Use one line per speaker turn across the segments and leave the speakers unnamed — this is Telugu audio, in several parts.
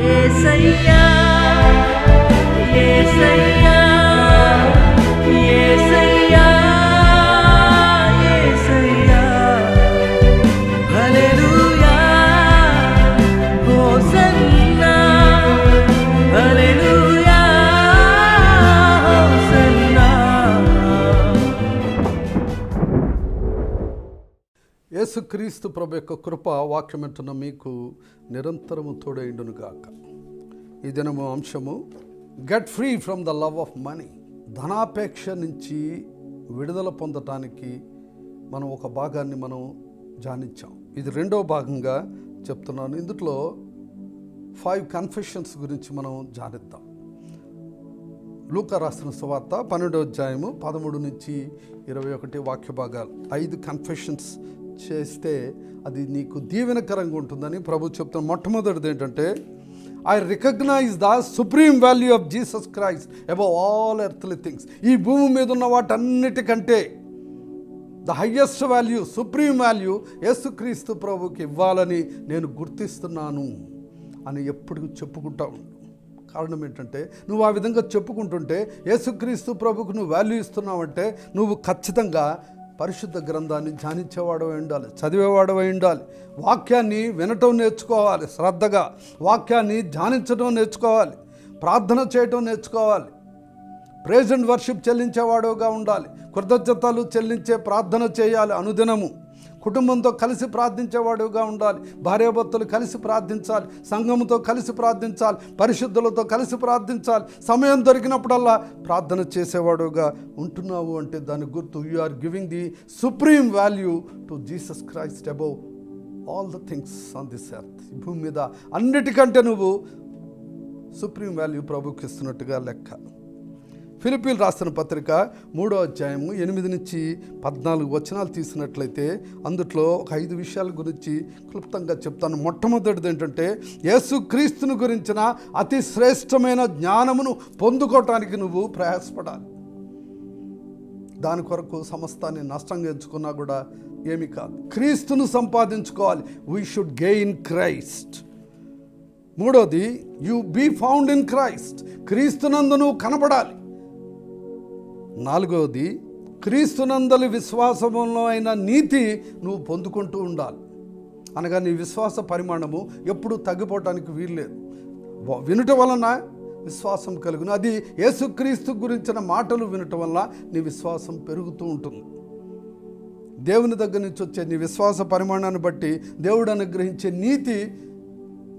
యేసయ్యా యేసయ్యా యేసయ్యా యేసయ్యా హల్లెలూయా హోసన్నా హల్లెలూయా హోసన్నా.
యేసుక్రీస్తు ప్రభు యొక్క కృప వాక్యం వింటున్న మీకు నిరంతరము తోడైండును గాక. ఈ దినము అంశము get free from the love of money. ధనాపేక్ష నుంచి విడుదల పొందటానికి మనం ఒక భాగాన్ని మనం ధ్యానించాం. ఇది రెండవ భాగంగా చెప్తున్నాను. ఇందులో 5 కన్ఫెషన్స్ గురించి మనం ధ్యానిద్దాం. లూకా రాసిన సువార్త 12వ అధ్యాయము 13 నుంచి 21 వాక్య భాగాలు. 5 కన్ఫెషన్స్ చేస్తే అది నీకు దీవెనకరంగా ఉంటుందని ప్రభు చెప్తున్న. మొట్టమొదటిది ఏంటంటే, I recognise the supreme value of Jesus Christ above all earthly things. ఈ భూమి మీద ఉన్న వాటన్నిటికంటే the highest value, supreme value యేసుక్రీస్తు ప్రభుకి ఇవ్వాలని నేను గుర్తిస్తున్నాను అని ఎప్పుడు చెప్పుకుంటా ఉంటాను. కారణం ఏంటంటే, నువ్వు ఆ విధంగా చెప్పుకుంటుంటే యేసుక్రీస్తు ప్రభుకు నువ్వు వాల్యూ ఇస్తున్నావంటే నువ్వు ఖచ్చితంగా పరిశుద్ధ గ్రంథాన్ని ధ్యానించేవాడవై ఉండాలి, చదివేవాడవై ఉండాలి, వాక్యాన్ని వినటం నేర్చుకోవాలి, శ్రద్ధగా వాక్యాన్ని ధ్యానించడం నేర్చుకోవాలి, ప్రార్థన చేయటం నేర్చుకోవాలి, ప్రైజ్ అండ్ వర్షిప్ చెల్లించేవాడుగా ఉండాలి, కృతజ్ఞతలు చెల్లించే ప్రార్థన చేయాలి అనుదినము, కుటుంబంతో కలిసి ప్రార్థించేవాడుగా ఉండాలి, భార్యాభర్తలు కలిసి ప్రార్థించాలి, సంఘముతో కలిసి ప్రార్థించాలి, పరిశుద్ధులతో కలిసి ప్రార్థించాలి, సమయం దొరికినప్పుడల్లా ప్రార్థన చేసేవాడుగా ఉంటున్నావు అంటే దాని గుర్తు you are giving the supreme value to Jesus Christ above all the things on this earth. ఈ భూమి మీద అన్నిటికంటే నువ్వు సుప్రీం వాల్యూ ప్రభుకి ఇస్తున్నట్టుగా లెక్క. ఫిలిప్పీలు రాసిన పత్రిక 3వ అధ్యాయము 8 నుంచి 14 వచనాలు తీసినట్లయితే అందులో ఒక 5 విషయాల గురించి క్లుప్తంగా చెప్తాను. మొట్టమొదటిది ఏంటంటే, యేసుక్రీస్తుని గురించిన అతి శ్రేష్టమైన జ్ఞానమును పొందుకోవటానికి నువ్వు ప్రయాసపడాలి. దాని కొరకు సమస్తాన్ని నష్టంగా ఎంచుకున్నా కూడా ఏమీ కాదు. క్రీస్తును సంపాదించుకోవాలి. We should gain Christ. మూడోది, you be found in Christ. క్రీస్తునందు నువ్వు కనబడాలి. నాలుగవది, క్రీస్తునందలి విశ్వాసంలో అయిన నీతి నువ్వు పొందుకుంటూ ఉండాలి. అనగా నీ విశ్వాస పరిమాణము ఎప్పుడూ తగ్గిపోవటానికి వీల్లేదు. వినుట వలన విశ్వాసం కలుగును. అది యేసుక్రీస్తు గురించిన మాటలు వినటం వల్ల నీ విశ్వాసం పెరుగుతూ ఉంటుంది. దేవుని దగ్గర నుంచి వచ్చే నీ విశ్వాస పరిమాణాన్ని బట్టి దేవుడు అనుగ్రహించే నీతి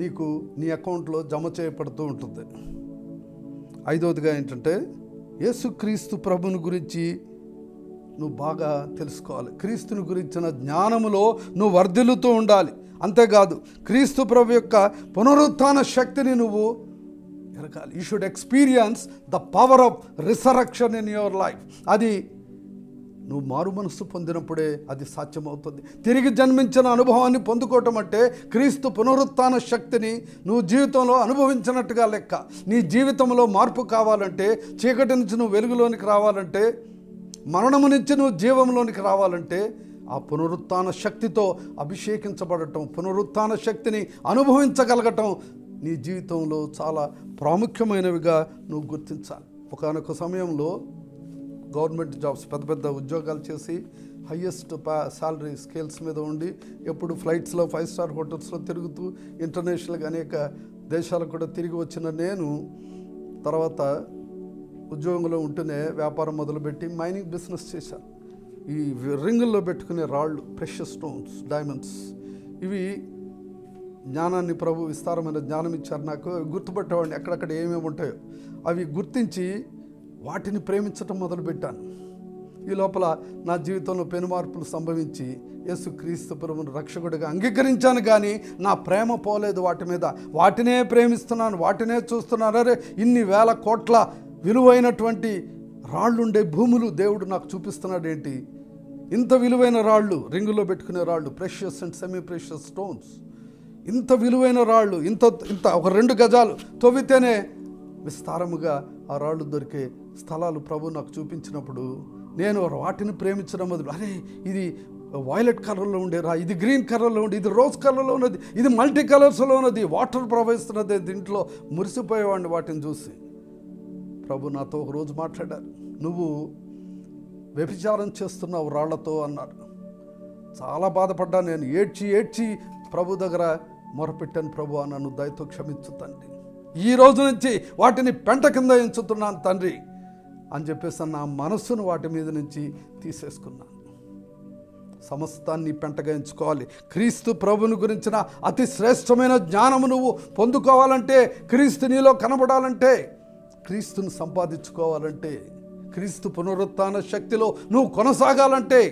నీకు నీ అకౌంట్లో జమ చేయబడుతూ ఉంటుంది. ఐదవదిగా ఏంటంటే, యేసుక్రీస్తు ప్రభుని గురించి నువ్వు బాగా తెలుసుకోవాలి. క్రీస్తుని గురించిన జ్ఞానములో నువ్వు వర్ధిల్లుతూ ఉండాలి. అంతేకాదు, క్రీస్తు ప్రభు యొక్క పునరుత్థాన శక్తిని నువ్వు ఎరగాలి. You should experience the power of resurrection in your life. అది నువ్వు మారు మనస్సు పొందినప్పుడే అది సాధ్యమవుతుంది. తిరిగి జన్మించిన అనుభవాన్ని పొందుకోవటం అంటే క్రీస్తు పునరుత్థాన శక్తిని నువ్వు జీవితంలో అనుభవించినట్టుగా లెక్క. నీ జీవితంలో మార్పు కావాలంటే, చీకటి నుంచి నువ్వు వెలుగులోనికి రావాలంటే, మరణము నుంచి నువ్వు జీవంలోనికి రావాలంటే ఆ పునరుత్థాన శక్తితో అభిషేకించబడటం, పునరుత్థాన శక్తిని అనుభవించగలగటం నీ జీవితంలో చాలా ప్రాముఖ్యమైనవిగా నువ్వు గుర్తించాలి. ఒకానొక సమయంలో గవర్నమెంట్ జాబ్స్, పెద్ద పెద్ద ఉద్యోగాలు చేసి హయ్యెస్ట్ శాలరీ స్కేల్స్ మీద ఉండి ఎప్పుడు ఫ్లైట్స్లో 5 స్టార్ హోటల్స్లో తిరుగుతూ ఇంటర్నేషనల్గా అనేక దేశాలకు కూడా తిరిగి వచ్చిన నేను తర్వాత ఉద్యోగంలో ఉంటూనే వ్యాపారం మొదలుపెట్టి మైనింగ్ బిజినెస్ చేశాను. ఈ రింగుల్లో పెట్టుకునే రాళ్ళు, ప్రెషియస్ స్టోన్స్, డైమండ్స్, ఇవి జ్ఞానాన్ని ప్రభు విస్తారమైన జ్ఞానం ఇచ్చారు నాకు. గుర్తుపట్టేవాడిని ఎక్కడెక్కడ ఏమేమి ఉంటాయో అవి గుర్తించి వాటిని ప్రేమించటం మొదలుపెట్టాను. ఈ లోపల నా జీవితంలో పెనుమార్పులు సంభవించి యేసుక్రీస్తు ప్రభువును రక్షకుడిగా అంగీకరించాను. కానీ నా ప్రేమ పోలేదు వాటి మీద. వాటినే ప్రేమిస్తున్నాను, వాటినే చూస్తున్నాను. అరే, ఇన్ని వేల కోట్ల విలువైనటువంటి రాళ్ళుండే భూములు దేవుడు నాకు చూపిస్తున్నాడు ఏంటి? ఇంత విలువైన రాళ్ళు, రింగులో పెట్టుకునే రాళ్ళు, precious and semi precious stones, ఇంత విలువైన రాళ్ళు, ఇంత ఒక 2 గజాలు తవ్వితేనే విస్తారముగా ఆ రాళ్ళు దొరికే స్థలాలు ప్రభు నాకు చూపించినప్పుడు నేను వాటిని ప్రేమించడం మొదలు, అరే ఇది వైలెట్ కలర్లో ఉండే రా, ఇది గ్రీన్ కలర్లో ఉంది, ఇది రోజ్ కలర్లో ఉన్నది, ఇది మల్టీ కలర్స్లో ఉన్నది, వాటర్ ప్రవహిస్తున్నది, దీంట్లో మురిసిపోయేవాడిని వాటిని చూసి. ప్రభు నాతో ఒకరోజు మాట్లాడారు, నువ్వు వ్యభిచారం చేస్తున్నావు రాళ్లతో అన్నారు. చాలా బాధపడ్డాను నేను, ఏడ్చి ప్రభు దగ్గర మొరపెట్టాను. ప్రభు నన్ను దయతో క్షమించు తండ్రి, ఈ రోజు నుంచి వాటిని పెంట కింద ఎంచుతున్నాను తండ్రి అని చెప్పేసి నా మనస్సును వాటి మీద నుంచి తీసేసుకున్నాను. సమస్తాన్ని పెంటగా ఎంచుకోవాలి. క్రీస్తు ప్రభుని గురించిన అతి శ్రేష్టమైన జ్ఞానము నువ్వు పొందుకోవాలంటే, క్రీస్తు నీలో కనబడాలంటే, క్రీస్తుని సంపాదించుకోవాలంటే, క్రీస్తు పునరుత్థాన శక్తిలో నువ్వు కొనసాగాలంటే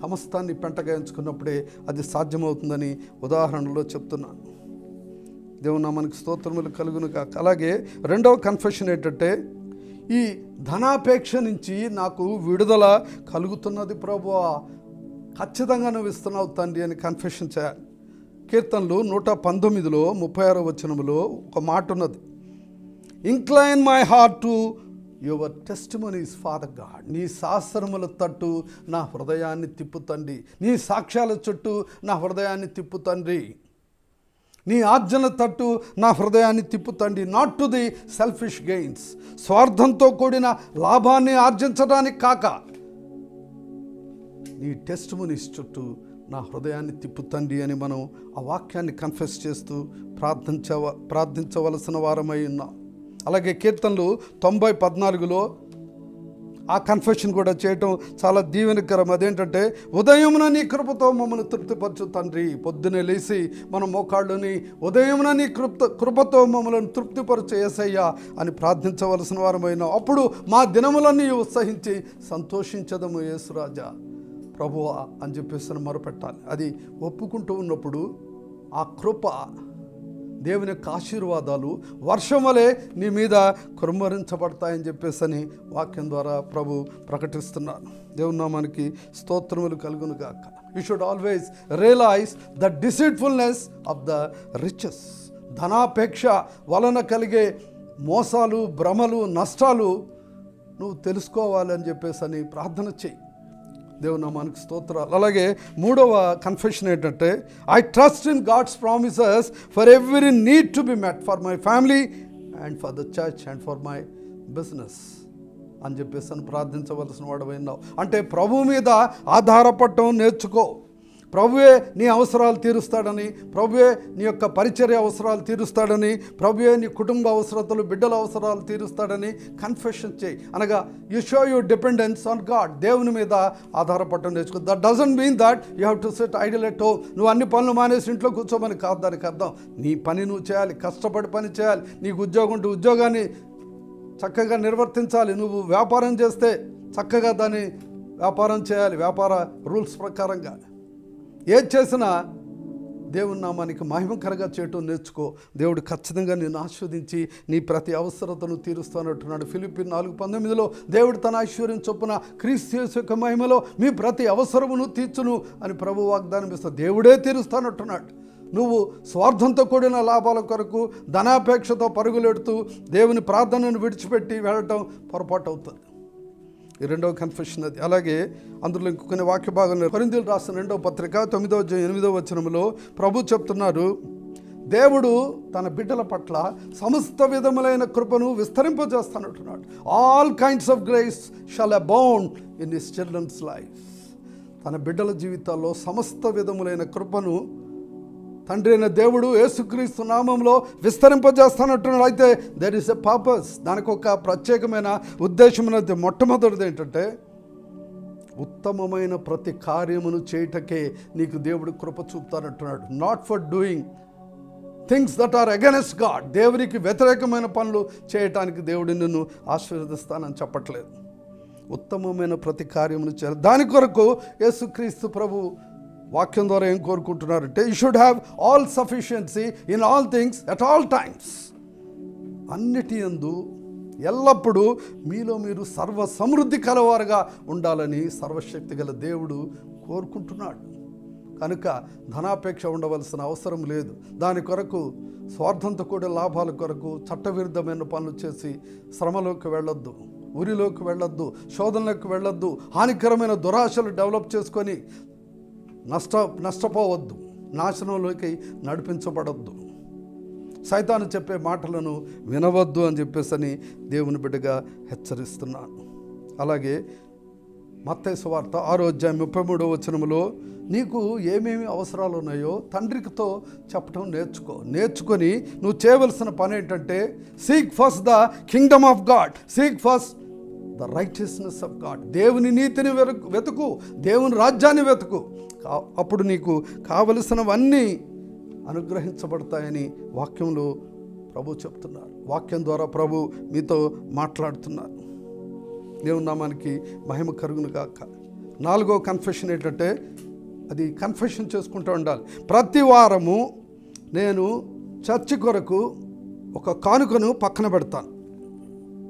సమస్తాన్ని పెంటగా ఎంచుకున్నప్పుడే అది సాధ్యమవుతుందని ఉదాహరణలో చెప్తున్నాను. దేవుని నామానికి స్తోత్రములు కలుగును కాక. అలాగే రెండవ కన్ఫెషన్ ఏంటంటే, ఈ ధనాపేక్ష నుంచి నాకు విడుదల కలుగుతున్నది ప్రభువా, ఖచ్చితంగా నువ్వు ఇస్తున్నావు తండ్రి అని కన్ఫెషన్ చేయాలి. కీర్తనలు 119లో 36వ వచనములో ఒక మాట ఉన్నది, incline my heart to your testimonies father God. నీ శాస్త్రముల తట్టు నా హృదయాన్ని తిప్పుతండి, నీ సాక్ష్యాల చుట్టూ నా హృదయాన్ని తిప్పుతండ్రి, నీ ఆజ్ఞల తట్టు నా హృదయాన్ని తిప్పుతండి. Not to the selfish gains, స్వార్థంతో కూడిన లాభాన్ని ఆర్జించడానికి కాక, నీ టెస్టిమనీస్ చుట్టూ నా హృదయాన్ని తిప్పుతండి అని మనం ఆ వాక్యాన్ని కన్ఫెస్ చేస్తూ ప్రార్థించవలసిన వారమై ఉన్నాం. అలాగే కీర్తనలు 90:14లో ఆ కన్ఫెషన్ కూడా చేయటం చాలా దీవెనకరం. అదేంటంటే, ఉదయమున నీ కృపతో మమ్మల్ని తృప్తిపరచు తండ్రి. పొద్దునే లేచి మన మోకాళ్ళుని ఉదయమున నీ కృపతో మమ్మల్ని తృప్తిపరచు యేసయ్యా అని ప్రార్థించవలసిన వారమైనా, అప్పుడు మా దినములన్నీ ఉత్సహించి సంతోషించదము యేసురాజా ప్రభువా అని చెప్పేసి మొరపెట్టాలి. అది ఒప్పుకుంటూ ఉన్నప్పుడు ఆ కృప, దేవుని యొక్క ఆశీర్వాదాలు వర్షం వలె నీ మీద కుమ్మరించబడతాయని చెప్పేసి వాక్యం ద్వారా ప్రభు ప్రకటిస్తున్నారు. దేవుని నామానికి స్తోత్రములు కలుగును గాక. You should always realise the deceitfulness of the riches. ధనాపేక్ష వలన కలిగే మోసాలు, భ్రమలు, నష్టాలు నువ్వు తెలుసుకోవాలని చెప్పేసి ప్రార్థన చెయ్యి. దేవుని నామానికి స్తోత్రాలు. అలాగే మూడవ కన్ఫెషన్ ఏంటంటే, I trust in God's promises for every need to be met for my family and for the church and for my business అని చెప్పేసి ప్రార్థించవలసిన వాడమైనావు. అంటే ప్రభు మీద ఆధారపడటం నేర్చుకో. ప్రభువే నీ అవసరాలు తీరుస్తాడని, ప్రభువే నీ యొక్క పరిచర్య అవసరాలు తీరుస్తాడని, ప్రభువే నీ కుటుంబ అవసరతలు, బిడ్డల అవసరాలు తీరుస్తాడని కన్ఫెషన్ చేయి. అనగా you show your dependence on God. దేవుని మీద ఆధారపడటం నేర్చుకో. That doesn't mean that you have to sit idle at home. నువ్వు అన్ని పనులు మానేసి ఇంట్లో కూర్చోమని కాదు దానికి అర్థం. నీ పని నువ్వు చేయాలి, కష్టపడి పని చేయాలి. నీకు ఉద్యోగం ఉంటే ఉద్యోగాన్ని చక్కగా నిర్వర్తించాలి. నువ్వు వ్యాపారం చేస్తే చక్కగా దాన్ని వ్యాపారం చేయాలి, వ్యాపార రూల్స్ ప్రకారంగా. ఏది చేసినా దేవుని నామానికి మహిమకరంగా చేయటం నేర్చుకో. దేవుడు ఖచ్చితంగా నిన్ను ఆస్వాదించి నీ ప్రతి అవసరతను తీరుస్తానంటున్నాడు. ఫిలిప్పీ 4:19లో దేవుడు తన ఐశ్వర్యం చొప్పున క్రీస్తు యేసు యొక్క మహిమలో మీ ప్రతి అవసరమును తీర్చును అని ప్రభు వాగ్దానం ఇస్తాడు. దేవుడే తీరుస్తానంటున్నాడు. నువ్వు స్వార్థంతో కూడిన లాభాల కొరకు ధనాపేక్షతో పరుగులెడుతూ దేవుని ప్రార్థనను విడిచిపెట్టి వెళ్ళటం పొరపాటు అవుతుంది. ఈ రెండవ కన్ఫెషన్ అది. అలాగే అందులో ఇంకొన్ని వాక్య భాగంలో కొరింథీయులకు రాసిన 2వ పత్రిక 9:8 వచనంలో ప్రభు చెప్తున్నారు, దేవుడు తన బిడ్డల పట్ల సమస్త విధములైన కృపను విస్తరింపజేస్తానంటున్నాడు. All kinds of grace shall abound in his children's life. తన బిడ్డల జీవితాల్లో సమస్త విధములైన కృపను తండ్రి అయిన దేవుడు యేసుక్రీస్తు నామంలో విస్తరింపజేస్తానంటున్నాడు. అయితే దెర్ ఈస్ ఎ పర్పస్. దానికి ఒక ప్రత్యేకమైన ఉద్దేశం అనేది. మొట్టమొదటిది ఏంటంటే, ఉత్తమమైన ప్రతి కార్యమును చేయటకే నీకు దేవుడు కృప చూపుతానంటున్నాడు. Not for doing things that are against God. దేవునికి వ్యతిరేకమైన పనులు చేయటానికి దేవుడు నిన్ను ఆశీర్వదిస్తానని చెప్పట్లేదు. ఉత్తమమైన ప్రతి కార్యమును చేయాలి. దాని కొరకు యేసుక్రీస్తు ప్రభు వాక్యం ద్వారా ఏం కోరుకుంటున్నారంటే, you should have all sufficiency in all things at all times. అన్నిటి యందు ఎల్లప్పుడూ మీలో మీరు సర్వ సమృద్ధి కలవారుగా ఉండాలని సర్వశక్తి గల దేవుడు కోరుకుంటున్నాడు. కనుక ధనాపేక్ష ఉండవలసిన అవసరం లేదు. దాని కొరకు స్వార్థంతో కూడిన లాభాల కొరకు చట్టవిరుద్ధమైన పనులు చేసి శ్రమలోకి వెళ్ళొద్దు, ఉరిలోకి వెళ్ళొద్దు, శోధనలోకి వెళ్ళొద్దు, హానికరమైన దురాశలు డెవలప్ చేసుకొని నష్టపోవద్దు, నాశనంలోకి నడిపించబడద్దు, సైతాను చెప్పే మాటలను వినవద్దు అని చెప్పేసి దేవుని బిడ్డగా హెచ్చరిస్తున్నాను. అలాగే మత్తయి సువార్త 6:33 నీకు ఏమేమి అవసరాలు ఉన్నాయో తండ్రితో చెప్పడం నేర్చుకొని నువ్వు చేయవలసిన పని ఏంటంటే seek first the Kingdom of God, seek first the righteousness of God. దేవుని నీతిని వెతుకు, దేవుని రాజ్యాన్ని వెతుకు, అప్పుడు నీకు కావలసినవన్నీ అనుగ్రహించబడతాయని వాక్యంలో ప్రభు చెప్తున్నారు. వాక్యం ద్వారా ప్రభు మీతో మాట్లాడుతున్నారు. దేవుని నామానికి మహిమ కలుగును గాక. 4వ కన్ఫెషన్ ఏంటంటే అది కన్ఫెషన్ చేసుకుంటూ ఉండాలి. ప్రతి వారము నేను చర్చి కొరకు ఒక కానుకను పక్కన పెడతాను.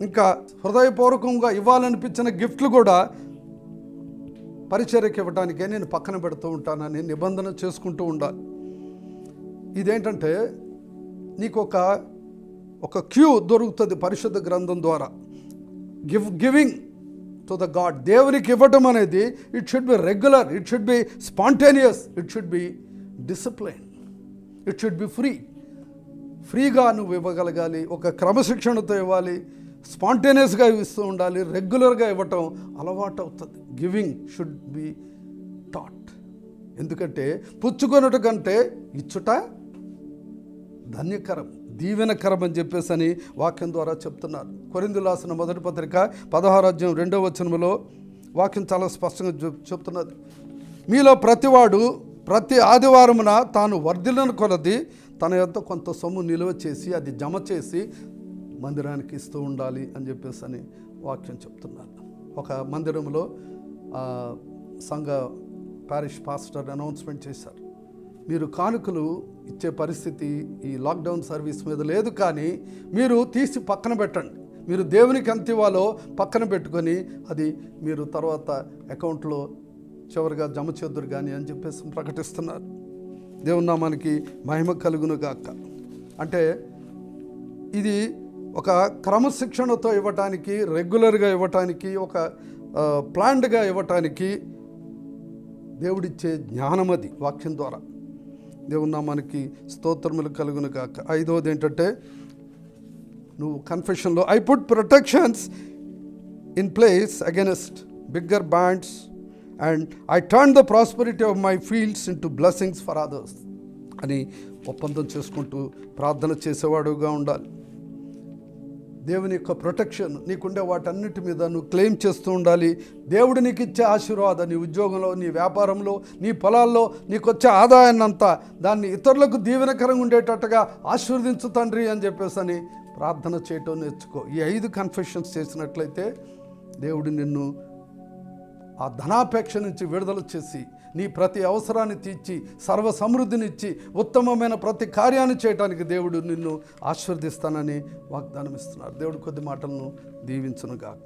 ఇంకా హృదయపూర్వకంగా ఇవ్వాలనిపించిన గిఫ్ట్లు కూడా పరిచర్యకి ఇవ్వడానికే నేను పక్కన పెడుతూ ఉంటానని నిబంధన చేసుకుంటూ ఉండాలి. ఇదేంటంటే నీకు ఒక క్యూ దొరుకుతుంది పరిశుద్ధ గ్రంథం ద్వారా. గివింగ్ టు ద గాడ్, దేవునికి ఇవ్వటం అనేది it should be regular, it should be spontaneous, it should be discipline, it should be ఫ్రీగా నువ్వు ఇవ్వగలగాలి, ఒక క్రమశిక్షణతో ఇవ్వాలి, స్పాంటేనియస్గా ఇస్తూ ఉండాలి, రెగ్యులర్గా ఇవ్వటం అలవాటు అవుతుంది. Giving should be taught. ఎందుకంటే పుచ్చుకొనుట కంటే ఇచ్చుట ధన్యకరం, దీవెనకరం అని చెప్పేసి వాక్యం ద్వారా చెప్తున్నారు. కొరింథీయులకు రాసిన మొదటి పత్రిక 16:2 వాక్యం చాలా స్పష్టంగా చెప్తున్నది. మీలో ప్రతివాడు ప్రతి ఆదివారమున తాను వర్ధిల్లను కొలది తన యొద్ద కొంత సొమ్ము నిల్వ చేసి అది జమ చేసి మందిరానికి ఇస్తూ ఉండాలి అని చెప్పేసి వాక్యం చెప్తున్నారు. ఒక మందిరంలో సంఘ పారిష్ పాస్టర్ అనౌన్స్మెంట్ చేశారు, మీరు కానుకలు ఇచ్చే పరిస్థితి ఈ లాక్డౌన్ సర్వీస్ మీద లేదు, కానీ మీరు తీసి పక్కన పెట్టండి, మీరు దేవునికి ఎంత ఇవ్వాలో పక్కన పెట్టుకొని అది మీరు తర్వాత అకౌంట్లో చివరిగా జమ చేద్దురు కానీ అని చెప్పేసి ప్రకటిస్తున్నారు. దేవుని నామానికి మహిమ కలుగును గాక. అంటే ఇది ఒక క్రమశిక్షణతో ఇవ్వటానికి, రెగ్యులర్గా ఇవ్వటానికి, ఒక ప్లాన్డ్గా ఇవ్వటానికి దేవుడిచ్చే జ్ఞానం అది వాక్యం ద్వారా. దేవుని నామానికి స్తోత్రములు కలుగును గాక. 5వది ఏంటంటే నువ్వు కన్ఫెషన్లో I put protections in place against bigger bands and I turn the prosperity of my fields into blessings for others అని ఒప్పందం చేసుకుంటూ ప్రార్థన చేసేవాడుగా ఉండాలి. దేవుని యొక్క ప్రొటెక్షన్ నీకుండే వాటన్నిటి మీద నువ్వు క్లెయిమ్ చేస్తూ ఉండాలి. దేవుడు నీకు ఇచ్చే ఆశీర్వాదం, నీ ఉద్యోగంలో, నీ వ్యాపారంలో, నీ పొలాల్లో నీకు వచ్చే ఆదాయాన్నంతా దాన్ని ఇతరులకు దీవెనకరంగా ఉండేటట్టుగా ఆశీర్వదించు తండ్రి అని చెప్పేసి ప్రార్థన చేయటం నేర్చుకో. ఈ 5 కన్ఫెషన్స్ చేసినట్లయితే దేవుడు నిన్ను ఆ ధనాపేక్ష నుంచి విడుదల చేసి నీ ప్రతి అవసరాన్ని తీర్చి సర్వ సమృద్ధినిచ్చి ఉత్తమమైన ప్రతి కార్యాన్ని చేయడానికి దేవుడు నిన్ను ఆశీర్వదిస్తానని వాగ్దానం ఇస్తున్నారు. దేవుడు కొద్ది మాటలను దీవించునుగాక.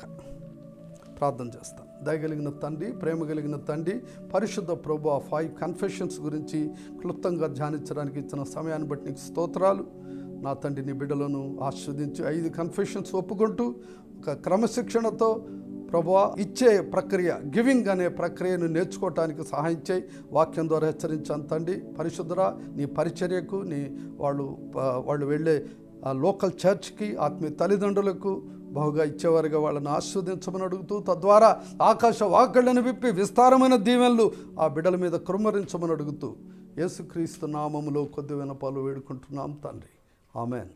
ప్రార్థన చేస్తాను. దయగలిగిన తండ్రి, ప్రేమ కలిగిన తండ్రి, పరిశుద్ధ ప్రభు, ఆ 5 కన్ఫెషన్స్ గురించి క్లుప్తంగా ధ్యానించడానికి ఇచ్చిన సమయాన్ని బట్టి నీకు స్తోత్రాలు. నా తండ్రి, నీ బిడ్డలను ఆశీర్వదించి 5 కన్ఫెషన్స్ ఒప్పుకుంటూ ఒక క్రమశిక్షణతో ప్రభువా ఇచ్చే ప్రక్రియ, గివింగ్ అనే ప్రక్రియను నేర్చుకోవటానికి సహాయం చేయి. వాక్యం ద్వారా హెచ్చరించాను తండ్రి. పరిశుద్ధురా, నీ పరిచర్యకు, నీ వాళ్ళు వెళ్ళే లోకల్ చర్చ్కి, ఆత్మీయ తల్లిదండ్రులకు బహుగా ఇచ్చేవారుగా వాళ్ళని ఆశీర్వదించమని అడుగుతూ, తద్వారా ఆకాశ వాకిళ్లను విప్పి విస్తారమైన దీవెనలు ఆ బిడ్డల మీద కుమ్మరించమని అడుగుతూ యేసుక్రీస్తు నామములో కొద్ది వినపాలు వేడుకుంటున్నాం తండ్రి. ఆమెన్.